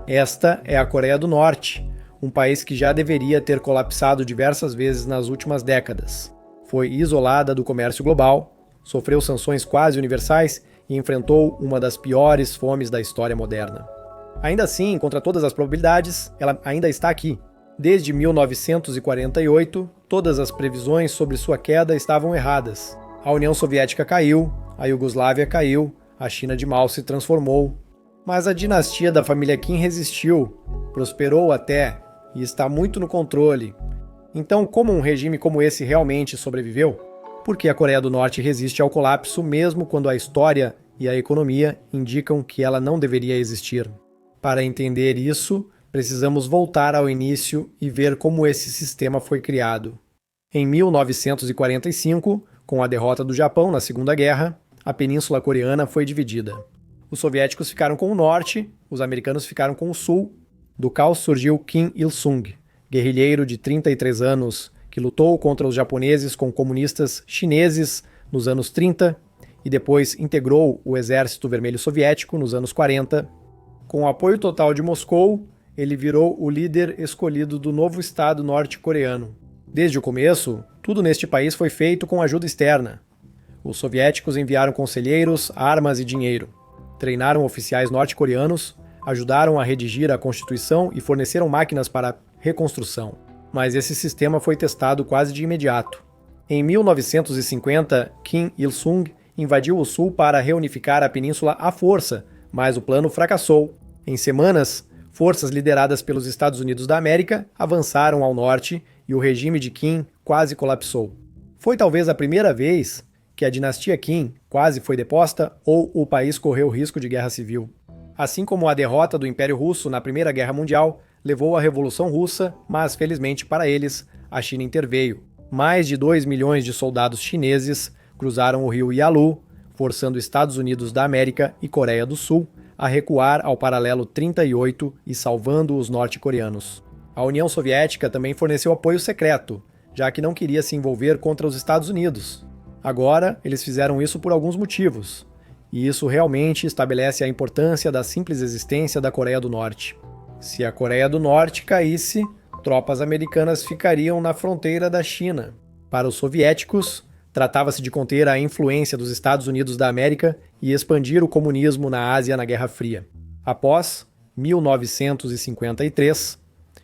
Esta é a Coreia do Norte, um país que já deveria ter colapsado diversas vezes nas últimas décadas. Foi isolada do comércio global, sofreu sanções quase universais e enfrentou uma das piores fomes da história moderna. Ainda assim, contra todas as probabilidades, ela ainda está aqui. Desde 1948, todas as previsões sobre sua queda estavam erradas. A União Soviética caiu, a Iugoslávia caiu, a China de Mao se transformou. Mas a dinastia da família Kim resistiu, prosperou até e está muito no controle. Então, como um regime como esse realmente sobreviveu? Porque a Coreia do Norte resiste ao colapso mesmo quando a história e a economia indicam que ela não deveria existir. Para entender isso, precisamos voltar ao início e ver como esse sistema foi criado. Em 1945, com a derrota do Japão na Segunda Guerra, a Península Coreana foi dividida. Os soviéticos ficaram com o norte, os americanos ficaram com o sul. Do caos surgiu Kim Il-sung, guerrilheiro de 33 anos, que lutou contra os japoneses com comunistas chineses nos anos 30 e depois integrou o Exército Vermelho Soviético nos anos 40. Com o apoio total de Moscou, ele virou o líder escolhido do novo Estado norte-coreano. Desde o começo, tudo neste país foi feito com ajuda externa. Os soviéticos enviaram conselheiros, armas e dinheiro. Treinaram oficiais norte-coreanos, ajudaram a redigir a Constituição e forneceram máquinas para a reconstrução. Mas esse sistema foi testado quase de imediato. Em 1950, Kim Il-sung invadiu o sul para reunificar a península à força, mas o plano fracassou. Em semanas, forças lideradas pelos Estados Unidos da América avançaram ao norte e o regime de Kim quase colapsou. Foi talvez a primeira vez que a dinastia Kim quase foi deposta ou o país correu risco de guerra civil. Assim como a derrota do Império Russo na Primeira Guerra Mundial levou à Revolução Russa, mas felizmente para eles, a China interveio. Mais de 2 milhões de soldados chineses cruzaram o rio Yalu, forçando Estados Unidos da América e Coreia do Sul a recuar ao paralelo 38 e salvando os norte-coreanos. A União Soviética também forneceu apoio secreto, já que não queria se envolver contra os Estados Unidos. Agora, eles fizeram isso por alguns motivos, e isso realmente estabelece a importância da simples existência da Coreia do Norte. Se a Coreia do Norte caísse, tropas americanas ficariam na fronteira da China. Para os soviéticos, tratava-se de conter a influência dos Estados Unidos da América e expandir o comunismo na Ásia na Guerra Fria. Após 1953,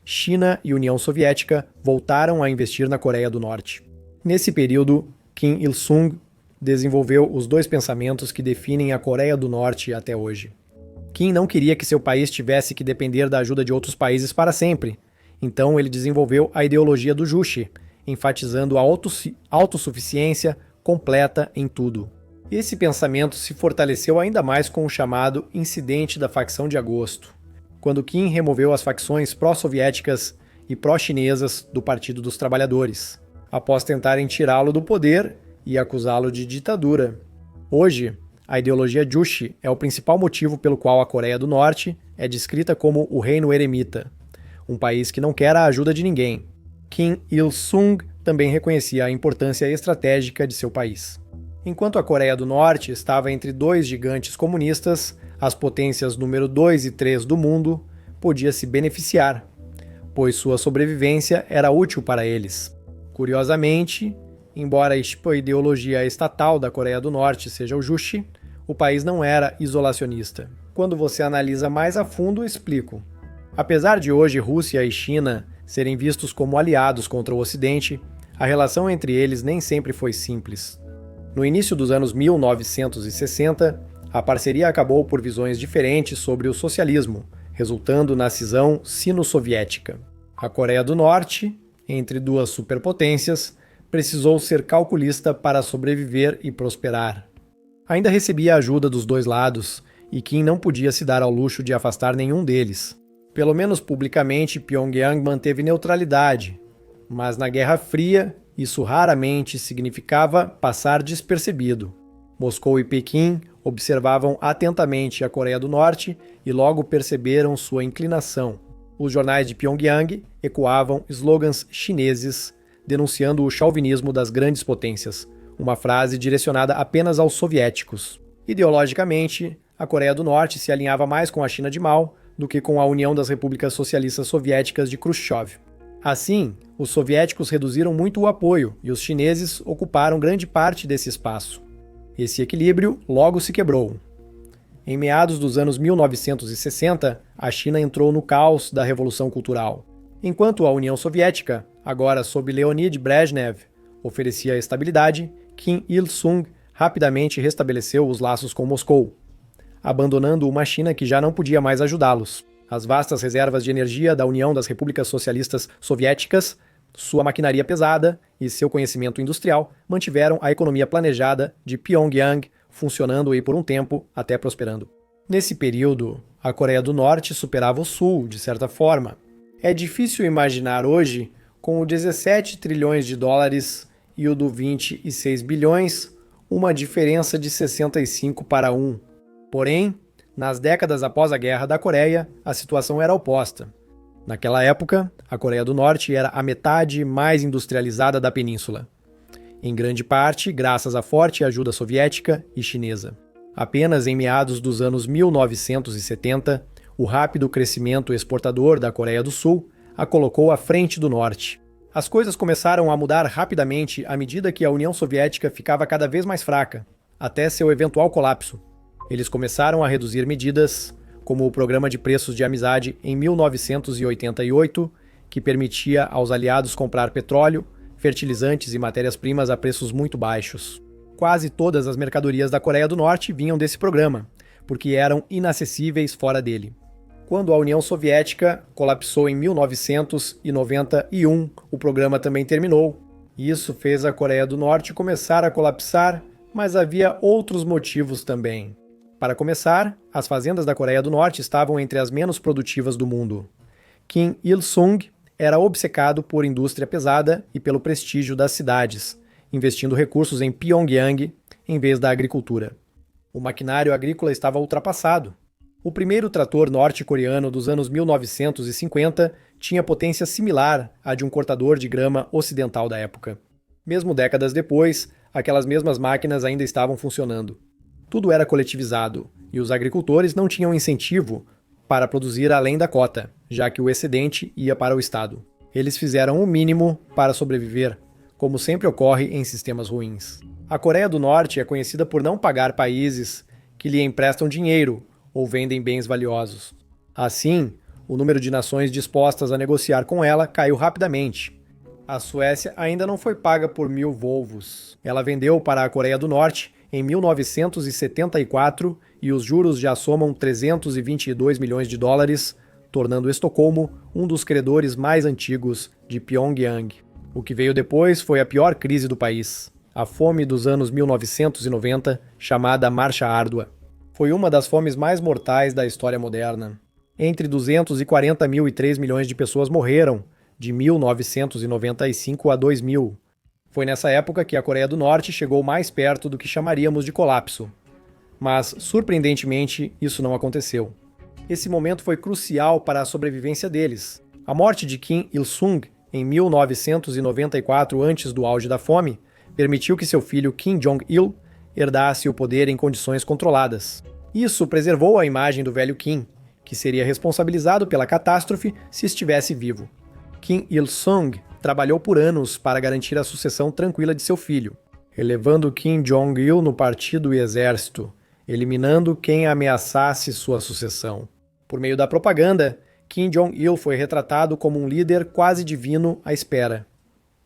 China e União Soviética voltaram a investir na Coreia do Norte. Nesse período, Kim Il-sung desenvolveu os dois pensamentos que definem a Coreia do Norte até hoje. Kim não queria que seu país tivesse que depender da ajuda de outros países para sempre, então ele desenvolveu a ideologia do Juche, enfatizando a autossuficiência completa em tudo. Esse pensamento se fortaleceu ainda mais com o chamado Incidente da Facção de Agosto, quando Kim removeu as facções pró-soviéticas e pró-chinesas do Partido dos Trabalhadores, após tentarem tirá-lo do poder e acusá-lo de ditadura. Hoje, a ideologia Juche é o principal motivo pelo qual a Coreia do Norte é descrita como o reino eremita, um país que não quer a ajuda de ninguém. Kim Il-sung também reconhecia a importância estratégica de seu país. Enquanto a Coreia do Norte estava entre dois gigantes comunistas, as potências número 2 e 3 do mundo podia se beneficiar, pois sua sobrevivência era útil para eles. Curiosamente, embora a ideologia estatal da Coreia do Norte seja o Juche, o país não era isolacionista. Quando você analisa mais a fundo, explico. Apesar de hoje Rússia e China serem vistos como aliados contra o Ocidente, a relação entre eles nem sempre foi simples. No início dos anos 1960, a parceria acabou por visões diferentes sobre o socialismo, resultando na cisão sino-soviética. A Coreia do Norte, entre duas superpotências, precisou ser calculista para sobreviver e prosperar. Ainda recebia ajuda dos dois lados, e Kim não podia se dar ao luxo de afastar nenhum deles. Pelo menos publicamente, Pyongyang manteve neutralidade, mas na Guerra Fria, isso raramente significava passar despercebido. Moscou e Pequim observavam atentamente a Coreia do Norte e logo perceberam sua inclinação. Os jornais de Pyongyang ecoavam slogans chineses denunciando o chauvinismo das grandes potências, uma frase direcionada apenas aos soviéticos. Ideologicamente, a Coreia do Norte se alinhava mais com a China de Mao do que com a União das Repúblicas Socialistas Soviéticas de Khrushchev. Assim, os soviéticos reduziram muito o apoio e os chineses ocuparam grande parte desse espaço. Esse equilíbrio logo se quebrou. Em meados dos anos 1960, a China entrou no caos da Revolução Cultural. Enquanto a União Soviética, agora sob Leonid Brezhnev, oferecia estabilidade, Kim Il-sung rapidamente restabeleceu os laços com Moscou, abandonando uma China que já não podia mais ajudá-los. As vastas reservas de energia da União das Repúblicas Socialistas Soviéticas, sua maquinaria pesada e seu conhecimento industrial mantiveram a economia planejada de Pyongyang funcionando e por um tempo até prosperando. Nesse período, a Coreia do Norte superava o Sul, de certa forma. É difícil imaginar hoje, com o 17 trilhões de dólares e o do 26 bilhões, uma diferença de 65 para 1. Porém, nas décadas após a Guerra da Coreia, a situação era oposta. Naquela época, a Coreia do Norte era a metade mais industrializada da península, em grande parte graças à forte ajuda soviética e chinesa. Apenas em meados dos anos 1970, o rápido crescimento exportador da Coreia do Sul a colocou à frente do Norte. As coisas começaram a mudar rapidamente à medida que a União Soviética ficava cada vez mais fraca, até seu eventual colapso. Eles começaram a reduzir medidas, como o Programa de Preços de Amizade em 1988, que permitia aos aliados comprar petróleo, fertilizantes e matérias-primas a preços muito baixos. Quase todas as mercadorias da Coreia do Norte vinham desse programa, porque eram inacessíveis fora dele. Quando a União Soviética colapsou em 1991, o programa também terminou. Isso fez a Coreia do Norte começar a colapsar, mas havia outros motivos também. Para começar, as fazendas da Coreia do Norte estavam entre as menos produtivas do mundo. Kim Il-sung era obcecado por indústria pesada e pelo prestígio das cidades, investindo recursos em Pyongyang em vez da agricultura. O maquinário agrícola estava ultrapassado. O primeiro trator norte-coreano dos anos 1950 tinha potência similar à de um cortador de grama ocidental da época. Mesmo décadas depois, aquelas mesmas máquinas ainda estavam funcionando. Tudo era coletivizado, e os agricultores não tinham incentivo para produzir além da cota, já que o excedente ia para o Estado. Eles fizeram o mínimo para sobreviver, como sempre ocorre em sistemas ruins. A Coreia do Norte é conhecida por não pagar países que lhe emprestam dinheiro ou vendem bens valiosos. Assim, o número de nações dispostas a negociar com ela caiu rapidamente. A Suécia ainda não foi paga por 1.000 Volvos. Ela vendeu para a Coreia do Norte em 1974 e os juros já somam 322 milhões de dólares, tornando Estocolmo um dos credores mais antigos de Pyongyang. O que veio depois foi a pior crise do país, a fome dos anos 1990, chamada Marcha Árdua. Foi uma das fomes mais mortais da história moderna. Entre 240 mil e 3 milhões de pessoas morreram, de 1995 a 2000. Foi nessa época que a Coreia do Norte chegou mais perto do que chamaríamos de colapso. Mas, surpreendentemente, isso não aconteceu. Esse momento foi crucial para a sobrevivência deles. A morte de Kim Il-sung, em 1994, antes do auge da fome, permitiu que seu filho Kim Jong-il herdasse o poder em condições controladas. Isso preservou a imagem do velho Kim, que seria responsabilizado pela catástrofe se estivesse vivo. Kim Il-sung trabalhou por anos para garantir a sucessão tranquila de seu filho, elevando Kim Jong-il no partido e exército, eliminando quem ameaçasse sua sucessão. Por meio da propaganda, Kim Jong-il foi retratado como um líder quase divino à espera.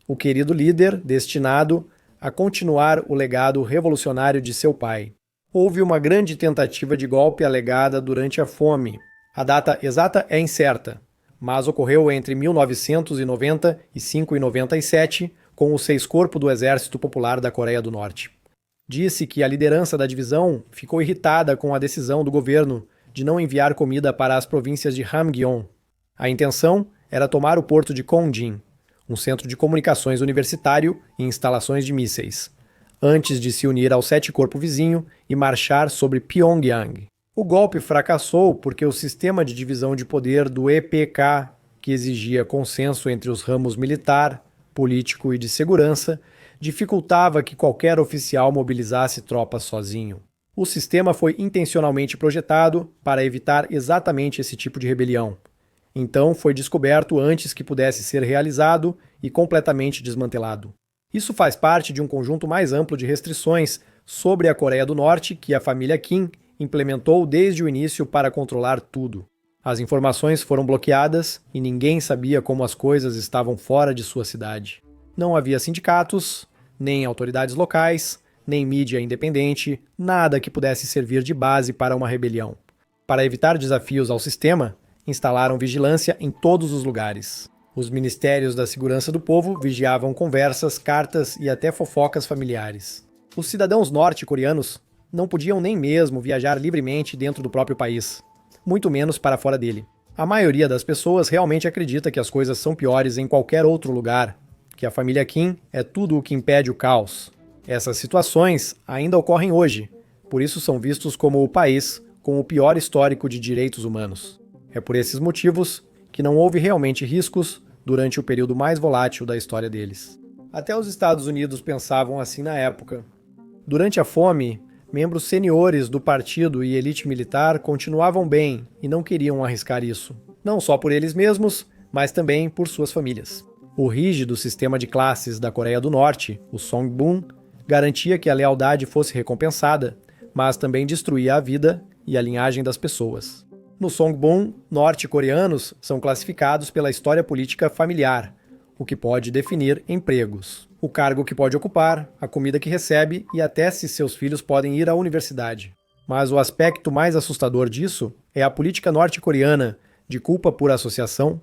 O querido líder destinado a continuar o legado revolucionário de seu pai. Houve uma grande tentativa de golpe alegada durante a fome. A data exata é incerta, mas ocorreu entre 1995 e 97 com o 6º Corpo do Exército Popular da Coreia do Norte. Disse que a liderança da divisão ficou irritada com a decisão do governo de não enviar comida para as províncias de Hamgyeong. A intenção era tomar o porto de Kongjin, um centro de comunicações universitário e instalações de mísseis, antes de se unir ao 7º Corpo vizinho e marchar sobre Pyongyang. O golpe fracassou porque o sistema de divisão de poder do EPK, que exigia consenso entre os ramos militar, político e de segurança, dificultava que qualquer oficial mobilizasse tropas sozinho. O sistema foi intencionalmente projetado para evitar exatamente esse tipo de rebelião. Então foi descoberto antes que pudesse ser realizado e completamente desmantelado. Isso faz parte de um conjunto mais amplo de restrições sobre a Coreia do Norte que a família Kim implementou desde o início para controlar tudo. As informações foram bloqueadas e ninguém sabia como as coisas estavam fora de sua cidade. Não havia sindicatos, nem autoridades locais, nem mídia independente, nada que pudesse servir de base para uma rebelião. Para evitar desafios ao sistema, instalaram vigilância em todos os lugares. Os ministérios da segurança do povo vigiavam conversas, cartas e até fofocas familiares. Os cidadãos norte-coreanos não podiam nem mesmo viajar livremente dentro do próprio país, muito menos para fora dele. A maioria das pessoas realmente acredita que as coisas são piores em qualquer outro lugar, que a família Kim é tudo o que impede o caos. Essas situações ainda ocorrem hoje, por isso são vistos como o país com o pior histórico de direitos humanos. É por esses motivos que não houve realmente riscos durante o período mais volátil da história deles. Até os Estados Unidos pensavam assim na época. Durante a fome, membros seniores do partido e elite militar continuavam bem e não queriam arriscar isso, não só por eles mesmos, mas também por suas famílias. O rígido sistema de classes da Coreia do Norte, o Songbun, garantia que a lealdade fosse recompensada, mas também destruía a vida e a linhagem das pessoas. No Songbun, norte-coreanos são classificados pela história política familiar, o que pode definir empregos, o cargo que pode ocupar, a comida que recebe e até se seus filhos podem ir à universidade. Mas o aspecto mais assustador disso é a política norte-coreana de culpa por associação,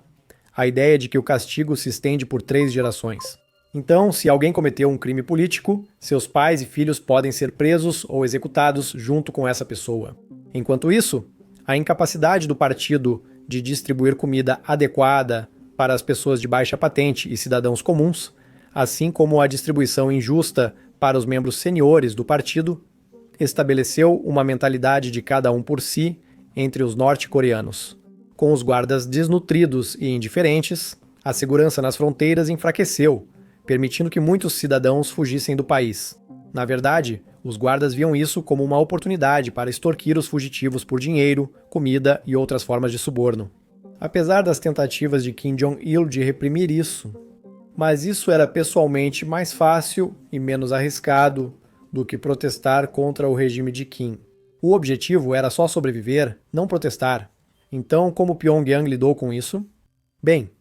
a ideia de que o castigo se estende por 3 gerações. Então, se alguém cometeu um crime político, seus pais e filhos podem ser presos ou executados junto com essa pessoa. Enquanto isso, a incapacidade do partido de distribuir comida adequada para as pessoas de baixa patente e cidadãos comuns, assim como a distribuição injusta para os membros seniores do partido, estabeleceu uma mentalidade de cada um por si entre os norte-coreanos. Com os guardas desnutridos e indiferentes, a segurança nas fronteiras enfraqueceu, permitindo que muitos cidadãos fugissem do país. Na verdade, os guardas viam isso como uma oportunidade para extorquir os fugitivos por dinheiro, comida e outras formas de suborno. Apesar das tentativas de Kim Jong-il de reprimir isso, mas isso era pessoalmente mais fácil e menos arriscado do que protestar contra o regime de Kim. O objetivo era só sobreviver, não protestar. Então, como Pyongyang lidou com isso? Bem,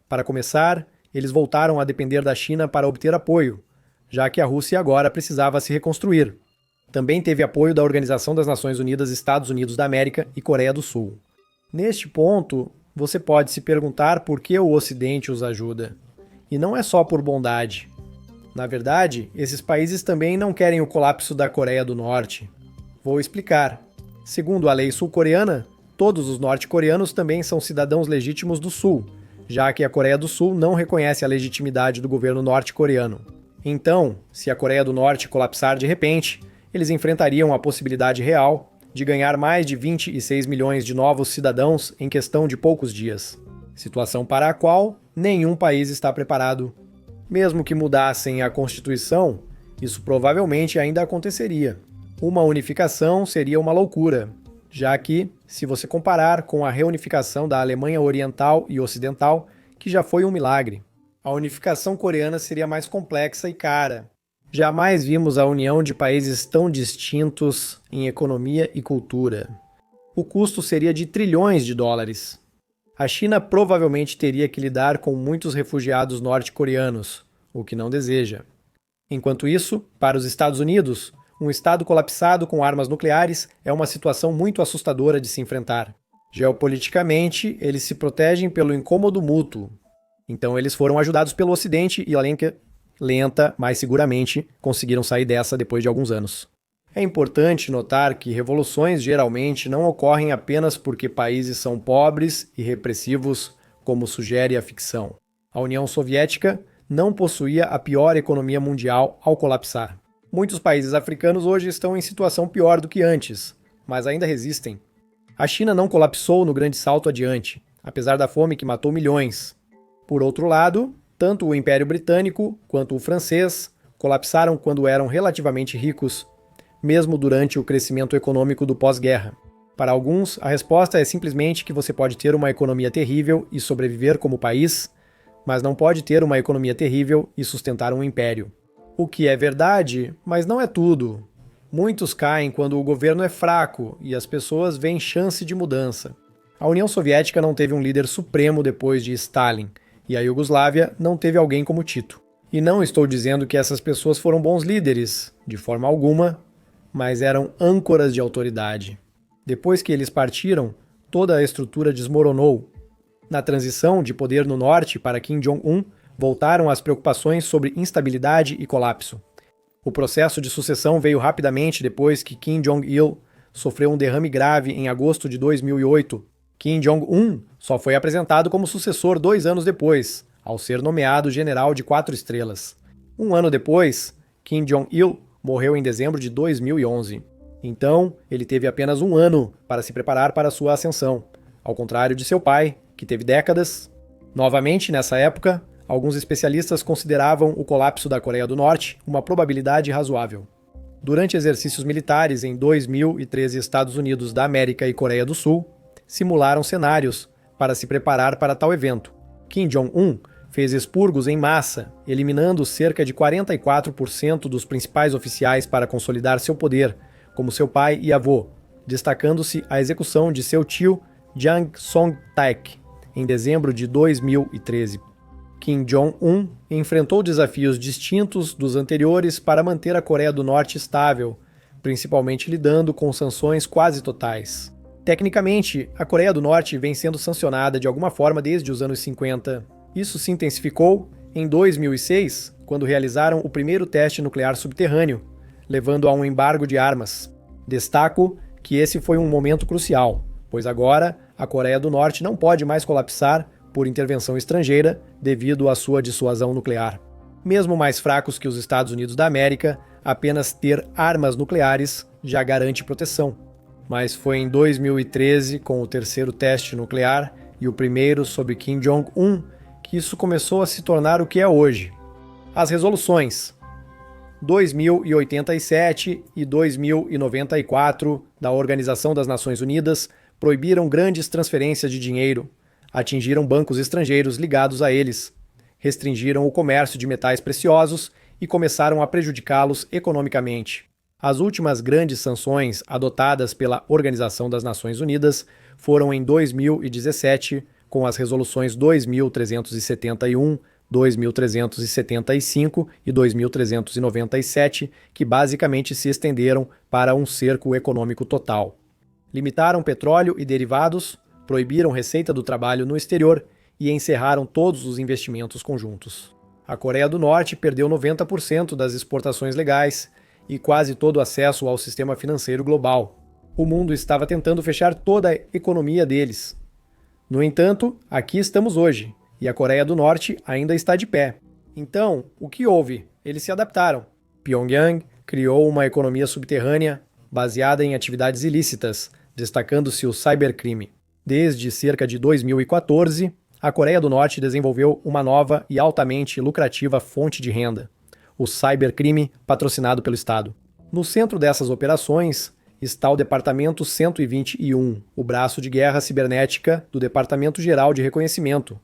para começar, eles voltaram a depender da China para obter apoio, já que a Rússia agora precisava se reconstruir. Também teve apoio da Organização das Nações Unidas, Estados Unidos da América e Coreia do Sul. Neste ponto, você pode se perguntar por que o Ocidente os ajuda. E não é só por bondade. Na verdade, esses países também não querem o colapso da Coreia do Norte. Vou explicar. Segundo a lei sul-coreana, todos os norte-coreanos também são cidadãos legítimos do Sul, já que a Coreia do Sul não reconhece a legitimidade do governo norte-coreano. Então, se a Coreia do Norte colapsar de repente, eles enfrentariam a possibilidade real de ganhar mais de 26 milhões de novos cidadãos em questão de poucos dias. Situação para a qual nenhum país está preparado. Mesmo que mudassem a Constituição, isso provavelmente ainda aconteceria. Uma unificação seria uma loucura, já que, se você comparar com a reunificação da Alemanha Oriental e Ocidental, que já foi um milagre, a unificação coreana seria mais complexa e cara. Jamais vimos a união de países tão distintos em economia e cultura. O custo seria de trilhões de dólares. A China provavelmente teria que lidar com muitos refugiados norte-coreanos, o que não deseja. Enquanto isso, para os Estados Unidos, um estado colapsado com armas nucleares é uma situação muito assustadora de se enfrentar. Geopoliticamente, eles se protegem pelo incômodo mútuo. Então eles foram ajudados pelo Ocidente e, além que lenta, mas seguramente, conseguiram sair dessa depois de alguns anos. É importante notar que revoluções geralmente não ocorrem apenas porque países são pobres e repressivos, como sugere a ficção. A União Soviética não possuía a pior economia mundial ao colapsar. Muitos países africanos hoje estão em situação pior do que antes, mas ainda resistem. A China não colapsou no grande salto adiante, apesar da fome que matou milhões. Por outro lado, tanto o Império Britânico quanto o francês colapsaram quando eram relativamente ricos, mesmo durante o crescimento econômico do pós-guerra? Para alguns, a resposta é simplesmente que você pode ter uma economia terrível e sobreviver como país, mas não pode ter uma economia terrível e sustentar um império. O que é verdade, mas não é tudo. Muitos caem quando o governo é fraco e as pessoas veem chance de mudança. A União Soviética não teve um líder supremo depois de Stalin, e a Iugoslávia não teve alguém como Tito. E não estou dizendo que essas pessoas foram bons líderes, de forma alguma, mas eram âncoras de autoridade. Depois que eles partiram, toda a estrutura desmoronou. Na transição de poder no norte para Kim Jong-un, voltaram as preocupações sobre instabilidade e colapso. O processo de sucessão veio rapidamente depois que Kim Jong-il sofreu um derrame grave em agosto de 2008. Kim Jong-un só foi apresentado como sucessor 2 anos depois, ao ser nomeado general de 4 estrelas. Um ano depois, Kim Jong-il morreu em dezembro de 2011. Então, ele teve apenas 1 ano para se preparar para sua ascensão, ao contrário de seu pai, que teve décadas. Novamente, nessa época, alguns especialistas consideravam o colapso da Coreia do Norte uma probabilidade razoável. Durante exercícios militares em 2013, Estados Unidos da América e Coreia do Sul simularam cenários para se preparar para tal evento. Kim Jong-un fez expurgos em massa, eliminando cerca de 44% dos principais oficiais para consolidar seu poder, como seu pai e avô, destacando-se a execução de seu tio Jang Song-taek em dezembro de 2013. Kim Jong-un enfrentou desafios distintos dos anteriores para manter a Coreia do Norte estável, principalmente lidando com sanções quase totais. Tecnicamente, a Coreia do Norte vem sendo sancionada de alguma forma desde os anos 50. Isso se intensificou em 2006, quando realizaram o primeiro teste nuclear subterrâneo, levando a um embargo de armas. Destaco que esse foi um momento crucial, pois agora a Coreia do Norte não pode mais colapsar por intervenção estrangeira devido à sua dissuasão nuclear. Mesmo mais fracos que os Estados Unidos da América, apenas ter armas nucleares já garante proteção. Mas foi em 2013, com o terceiro teste nuclear e o primeiro sob Kim Jong-un, que isso começou a se tornar o que é hoje. As resoluções 2087 e 2094 da Organização das Nações Unidas proibiram grandes transferências de dinheiro, atingiram bancos estrangeiros ligados a eles, restringiram o comércio de metais preciosos e começaram a prejudicá-los economicamente. As últimas grandes sanções adotadas pela Organização das Nações Unidas foram em 2017, com as resoluções 2371, 2375 e 2397, que basicamente se estenderam para um cerco econômico total. Limitaram petróleo e derivados, proibiram receita do trabalho no exterior e encerraram todos os investimentos conjuntos. A Coreia do Norte perdeu 90% das exportações legais e quase todo o acesso ao sistema financeiro global. O mundo estava tentando fechar toda a economia deles. No entanto, aqui estamos hoje, e a Coreia do Norte ainda está de pé. Então, o que houve? Eles se adaptaram. Pyongyang criou uma economia subterrânea baseada em atividades ilícitas, destacando-se o cybercrime. Desde cerca de 2014, a Coreia do Norte desenvolveu uma nova e altamente lucrativa fonte de renda, o cybercrime patrocinado pelo Estado. No centro dessas operações está o Departamento 121, o braço de guerra cibernética do Departamento Geral de Reconhecimento,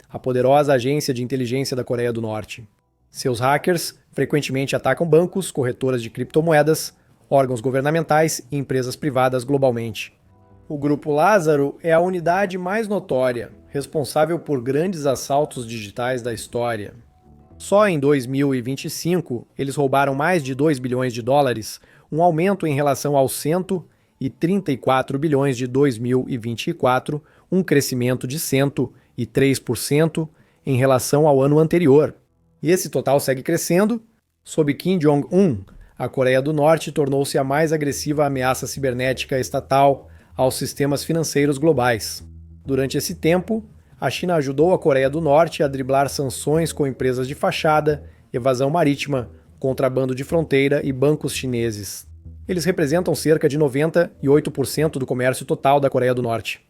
a poderosa agência de inteligência da Coreia do Norte. Seus hackers frequentemente atacam bancos, corretoras de criptomoedas, órgãos governamentais e empresas privadas globalmente. O Grupo Lázaro é a unidade mais notória, responsável por grandes assaltos digitais da história. Só em 2025, eles roubaram mais de 2 bilhões de dólares, um aumento em relação aos 134 bilhões de 2024, um crescimento de 103% em relação ao ano anterior. E esse total segue crescendo. Sob Kim Jong-un, a Coreia do Norte tornou-se a mais agressiva ameaça cibernética estatal aos sistemas financeiros globais. Durante esse tempo, a China ajudou a Coreia do Norte a driblar sanções com empresas de fachada, evasão marítima, contrabando de fronteira e bancos chineses. Eles representam cerca de 98% do comércio total da Coreia do Norte,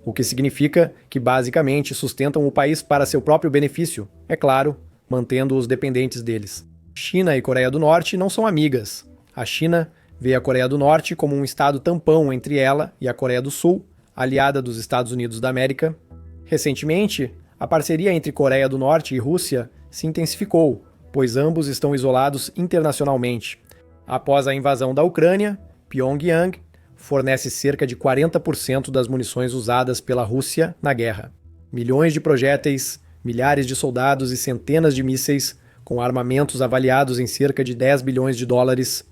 o que significa que basicamente sustentam o país para seu próprio benefício, é claro, mantendo-os dependentes deles. China e Coreia do Norte não são amigas. A China vê a Coreia do Norte como um estado tampão entre ela e a Coreia do Sul, aliada dos Estados Unidos da América. Recentemente, a parceria entre Coreia do Norte e Rússia se intensificou, pois ambos estão isolados internacionalmente. Após a invasão da Ucrânia, Pyongyang fornece cerca de 40% das munições usadas pela Rússia na guerra. Milhões de projéteis, milhares de soldados e centenas de mísseis, com armamentos avaliados em cerca de 10 bilhões de dólares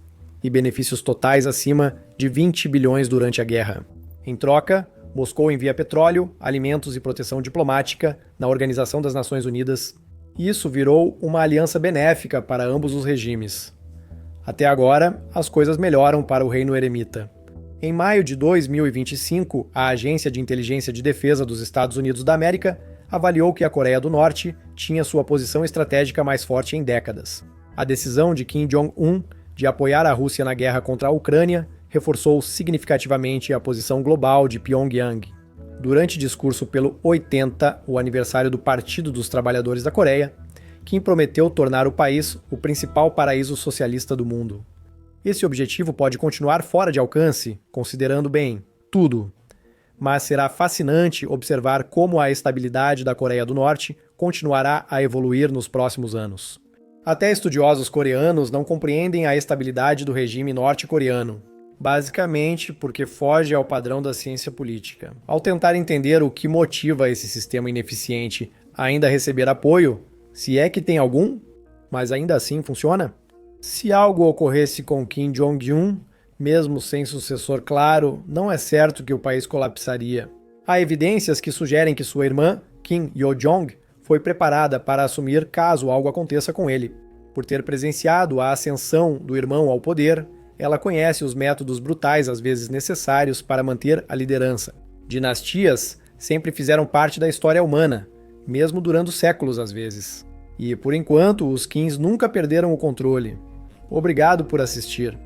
e benefícios totais acima de 20 bilhões durante a guerra. Em troca, Moscou envia petróleo, alimentos e proteção diplomática na Organização das Nações Unidas. Isso virou uma aliança benéfica para ambos os regimes. Até agora, as coisas melhoram para o Reino Eremita. Em maio de 2025, a Agência de Inteligência de Defesa dos Estados Unidos da América avaliou que a Coreia do Norte tinha sua posição estratégica mais forte em décadas. A decisão de Kim Jong-un de apoiar a Rússia na guerra contra a Ucrânia reforçou significativamente a posição global de Pyongyang. Durante discurso pelo 80, o aniversário do Partido dos Trabalhadores da Coreia, Kim prometeu tornar o país o principal paraíso socialista do mundo. Esse objetivo pode continuar fora de alcance, considerando bem tudo, mas será fascinante observar como a estabilidade da Coreia do Norte continuará a evoluir nos próximos anos. Até estudiosos coreanos não compreendem a estabilidade do regime norte-coreano, basicamente porque foge ao padrão da ciência política. Ao tentar entender o que motiva esse sistema ineficiente a ainda receber apoio, se é que tem algum, mas ainda assim funciona? Se algo ocorresse com Kim Jong-un, mesmo sem sucessor claro, não é certo que o país colapsaria. Há evidências que sugerem que sua irmã, Kim Yo-jong, foi preparada para assumir caso algo aconteça com ele. Por ter presenciado a ascensão do irmão ao poder, ela conhece os métodos brutais às vezes necessários para manter a liderança. Dinastias sempre fizeram parte da história humana, mesmo durando séculos às vezes. E, por enquanto, os Kims nunca perderam o controle. Obrigado por assistir.